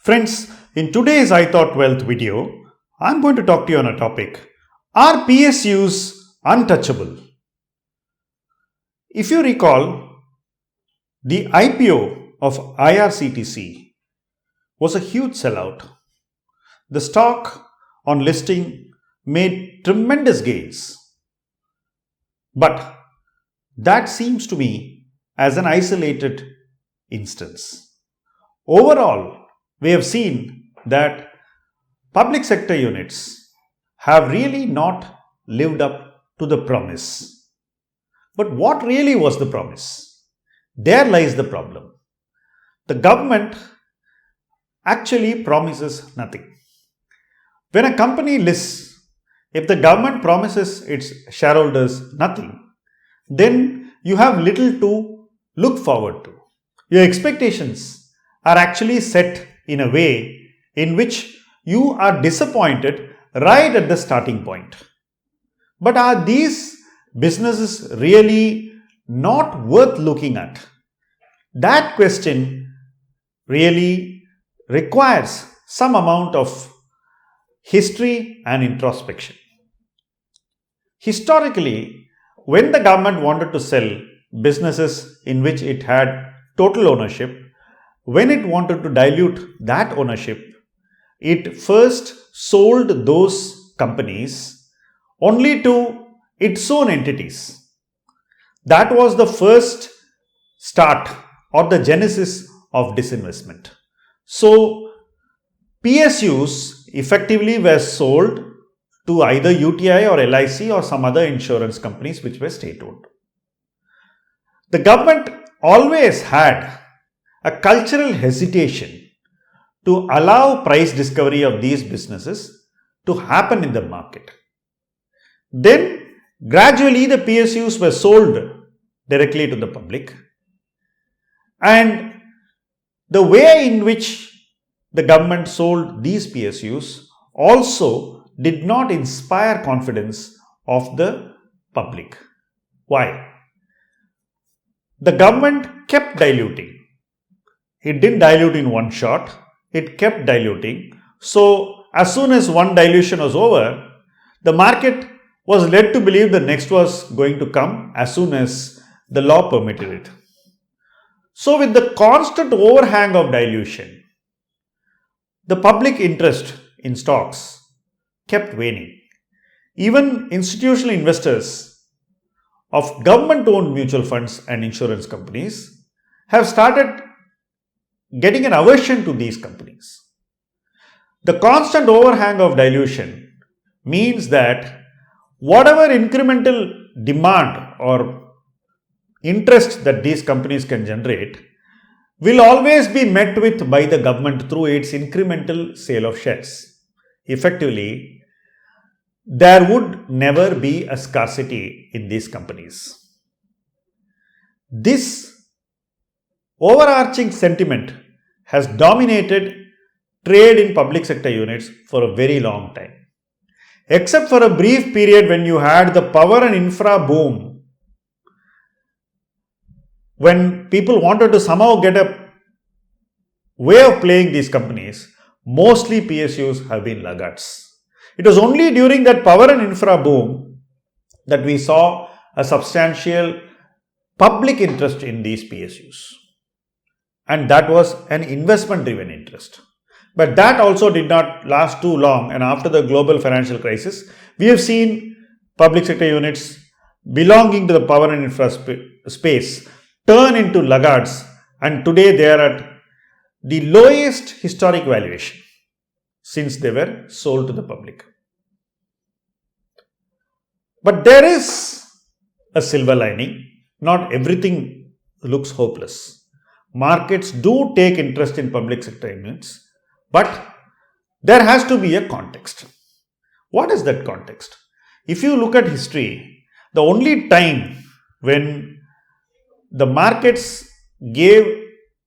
Friends, in today's I Thought Wealth video, I'm going to talk to you on a topic. Are PSUs untouchable? If you recall, the IPO of IRCTC was a huge sellout. The stock on listing made tremendous gains. But that seems to me as an isolated instance. Overall, we have seen that public sector units have really not lived up to the promise. But what really was the promise? There lies the problem. The government actually promises nothing. When a company lists, if the government promises its shareholders nothing, then you have little to look forward to. Your expectations are actually set in a way in which you are disappointed right at the starting point. But are these businesses really not worth looking at? That question really requires some amount of history and introspection. Historically, when the government wanted to sell businesses in which it had total ownership, when it wanted to dilute that ownership, it first sold those companies only to its own entities. That was the first start or the genesis of disinvestment. So, PSUs effectively were sold to either UTI or LIC or some other insurance companies which were state-owned. The government always had a cultural hesitation to allow price discovery of these businesses to happen in the market. Then gradually the PSUs were sold directly to the public, and the way in which the government sold these PSUs also did not inspire confidence of the public. Why? The government kept diluting. It didn't dilute in one shot, it kept diluting. So, as soon as one dilution was over, the market was led to believe the next was going to come as soon as the law permitted it. So, with the constant overhang of dilution, the public interest in stocks kept waning. Even institutional investors of government-owned mutual funds and insurance companies have started getting an aversion to these companies. The constant overhang of dilution means that whatever incremental demand or interest that these companies can generate will always be met with by the government through its incremental sale of shares. Effectively, there would never be a scarcity in these companies. This overarching sentiment has dominated trade in public sector units for a very long time. Except for a brief period when you had the power and infra boom, when people wanted to somehow get a way of playing these companies, mostly PSUs have been laggards. It was only during that power and infra boom that we saw a substantial public interest in these PSUs. And that was an investment driven interest. But that also did not last too long, and after the global financial crisis, we have seen public sector units belonging to the power and infra space turn into laggards, and today they are at the lowest historic valuation since they were sold to the public. But there is a silver lining. Not everything looks hopeless. Markets do take interest in public sector units, but there has to be a context. What is that context? If you look at history, the only time when the markets gave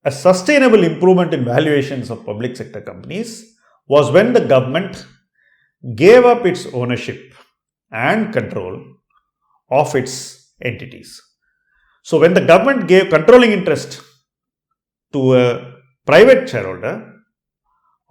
a sustainable improvement in valuations of public sector companies was when the government gave up its ownership and control of its entities. So when the government gave controlling interest to a private shareholder,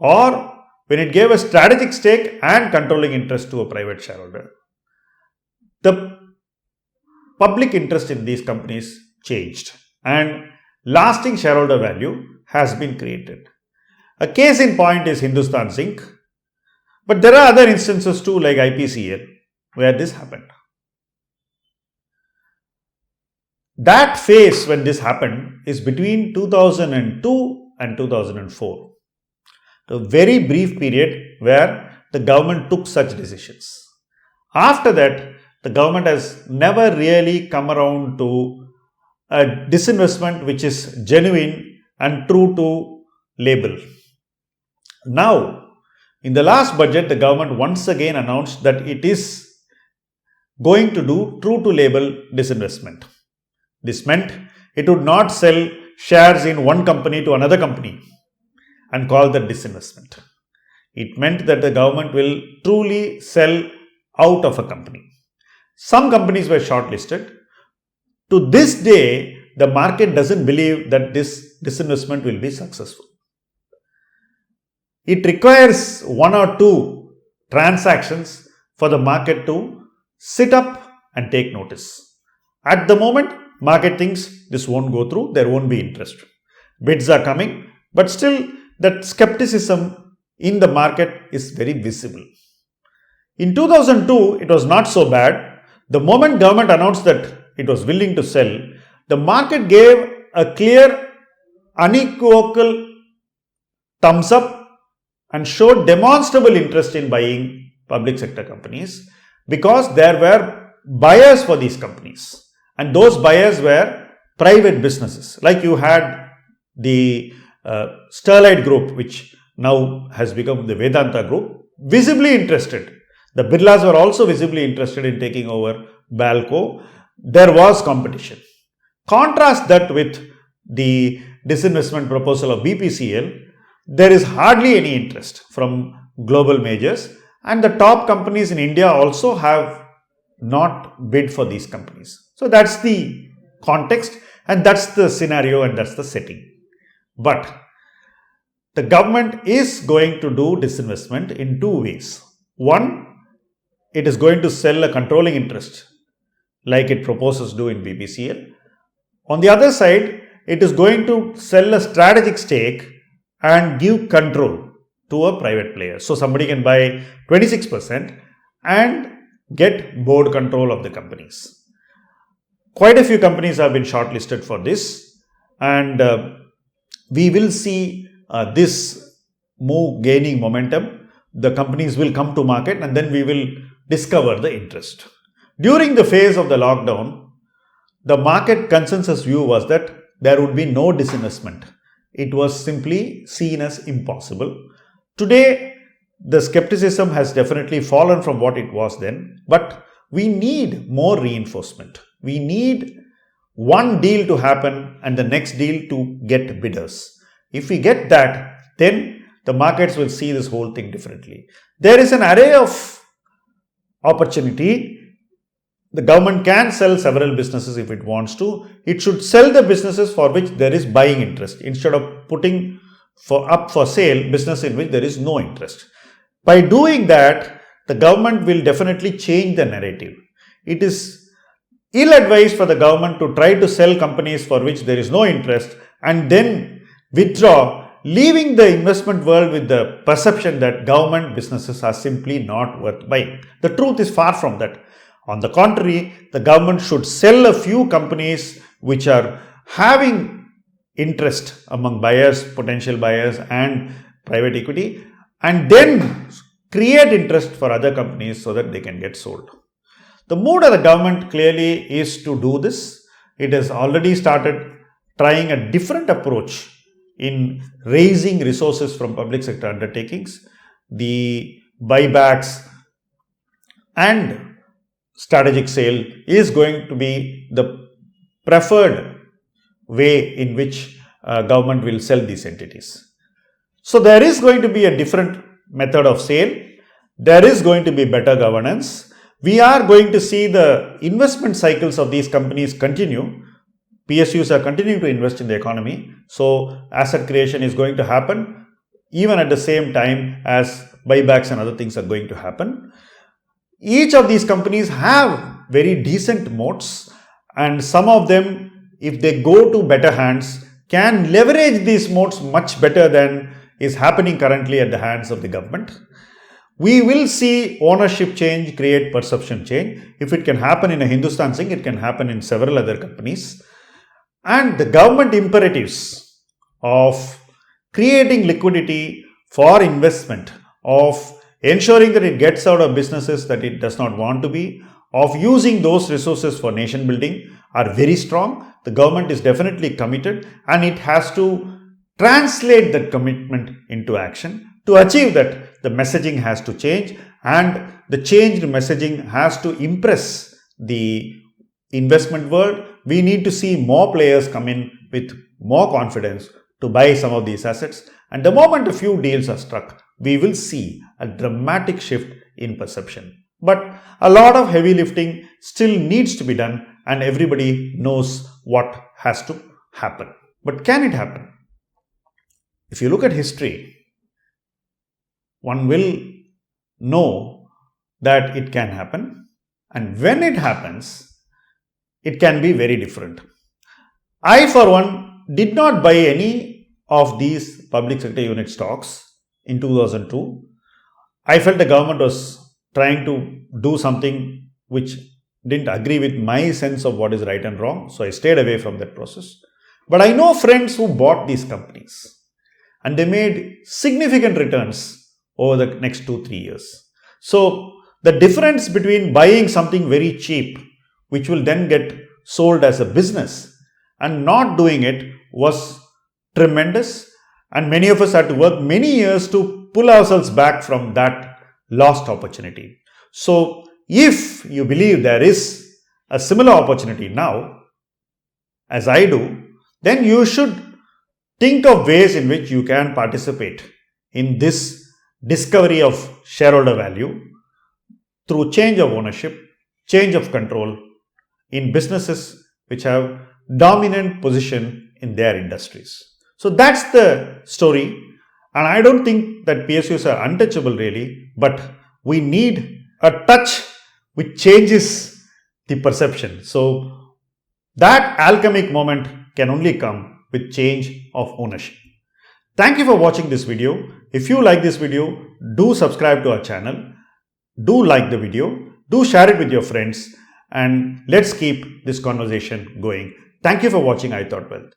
or when it gave a strategic stake and controlling interest to a private shareholder, the public interest in these companies changed and lasting shareholder value has been created. A case in point is Hindustan Zinc, but there are other instances too, like IPCL, where this happened. That phase when this happened is between 2002 and 2004. A very brief period where the government took such decisions. After that, the government has never really come around to a disinvestment which is genuine and true to label. Now, in the last budget, the government once again announced that it is going to do true to label disinvestment. This meant it would not sell shares in one company to another company and call that disinvestment. It meant that the government will truly sell out of a company. Some companies were shortlisted. To this day, the market doesn't believe that this disinvestment will be successful. It requires one or two transactions for the market to sit up and take notice. At the moment, market thinks this won't go through, there won't be interest. Bids are coming, but still that skepticism in the market is very visible. In 2002, it was not so bad. The moment government announced that it was willing to sell, the market gave a clear, unequivocal thumbs up and showed demonstrable interest in buying public sector companies because there were buyers for these companies. And those buyers were private businesses. Like you had the Sterlite Group, which now has become the Vedanta Group, visibly interested. The Birlas were also visibly interested in taking over Balco. There was competition. Contrast that with the disinvestment proposal of BPCL. There is hardly any interest from global majors, and the top companies in India also have not bid for these companies. So that's the context, and that's the scenario, and that's the setting. But the government is going to do disinvestment in two ways. One, it is going to sell a controlling interest like it proposes to do in BPCL. On the other side, it is going to sell a strategic stake and give control to a private player. So somebody can buy 26% and get board control of the companies. Quite a few companies have been shortlisted for this, and we will see this move gaining momentum. The companies will come to market and then we will discover the interest. During the phase of the lockdown, the market consensus view was that there would be no disinvestment. It was simply seen as impossible. Today, the skepticism has definitely fallen from what it was then, but we need more reinforcement. We need one deal to happen and the next deal to get bidders. If we get that, then the markets will see this whole thing differently. There is an array of opportunity. The government can sell several businesses if it wants to. It should sell the businesses for which there is buying interest instead of putting up for sale business in which there is no interest. By doing that, the government will definitely change the narrative. It is ill-advised for the government to try to sell companies for which there is no interest and then withdraw, leaving the investment world with the perception that government businesses are simply not worth buying. The truth is far from that. On the contrary, the government should sell a few companies which are having interest among buyers, potential buyers and private equity, and then create interest for other companies so that they can get sold. The mood of the government clearly is to do this. It has already started trying a different approach in raising resources from public sector undertakings. The buybacks and strategic sale is going to be the preferred way in which government will sell these entities. So there is going to be a different method of sale. There is going to be better governance. We are going to see the investment cycles of these companies continue. PSUs are continuing to invest in the economy. So asset creation is going to happen. even at the same time as buybacks and other things are going to happen. Each of these companies have very decent moats, and some of them, if they go to better hands, can leverage these moats much better than is happening currently at the hands of the government. We will see ownership change create perception change. If it can happen in a Hindustan Zinc, it can happen in several other companies. And the government imperatives of creating liquidity for investment, of ensuring that it gets out of businesses that it does not want to be, of using those resources for nation building are very strong. The government is definitely committed, and it has to translate that commitment into action. To achieve that, the messaging has to change, and the changed messaging has to impress the investment world. We need to see more players come in with more confidence to buy some of these assets. And the moment a few deals are struck, we will see a dramatic shift in perception. But a lot of heavy lifting still needs to be done, and everybody knows what has to happen. But can it happen? If you look at history, one will know that it can happen. And when it happens, it can be very different. I, for one, did not buy any of these public sector unit stocks in 2002. I felt the government was trying to do something which didn't agree with my sense of what is right and wrong. So I stayed away from that process. But I know friends who bought these companies, and they made significant returns over the next 2-3 years. So the difference between buying something very cheap, which will then get sold as a business, and not doing it was tremendous. And many of us had to work many years to pull ourselves back from that lost opportunity. So if you believe there is a similar opportunity now, as I do, then you should think of ways in which you can participate in this discovery of shareholder value through change of ownership, change of control in businesses which have dominant position in their industries. So that's the story. And I don't think that PSUs are untouchable really, but we need a touch which changes the perception. So that alchemic moment can only come with change of ownership. Thank you for watching this video. If you like this video, do subscribe to our channel. Do like the video. Do share it with your friends. And let's keep this conversation going. Thank you for watching I Thought Wealth.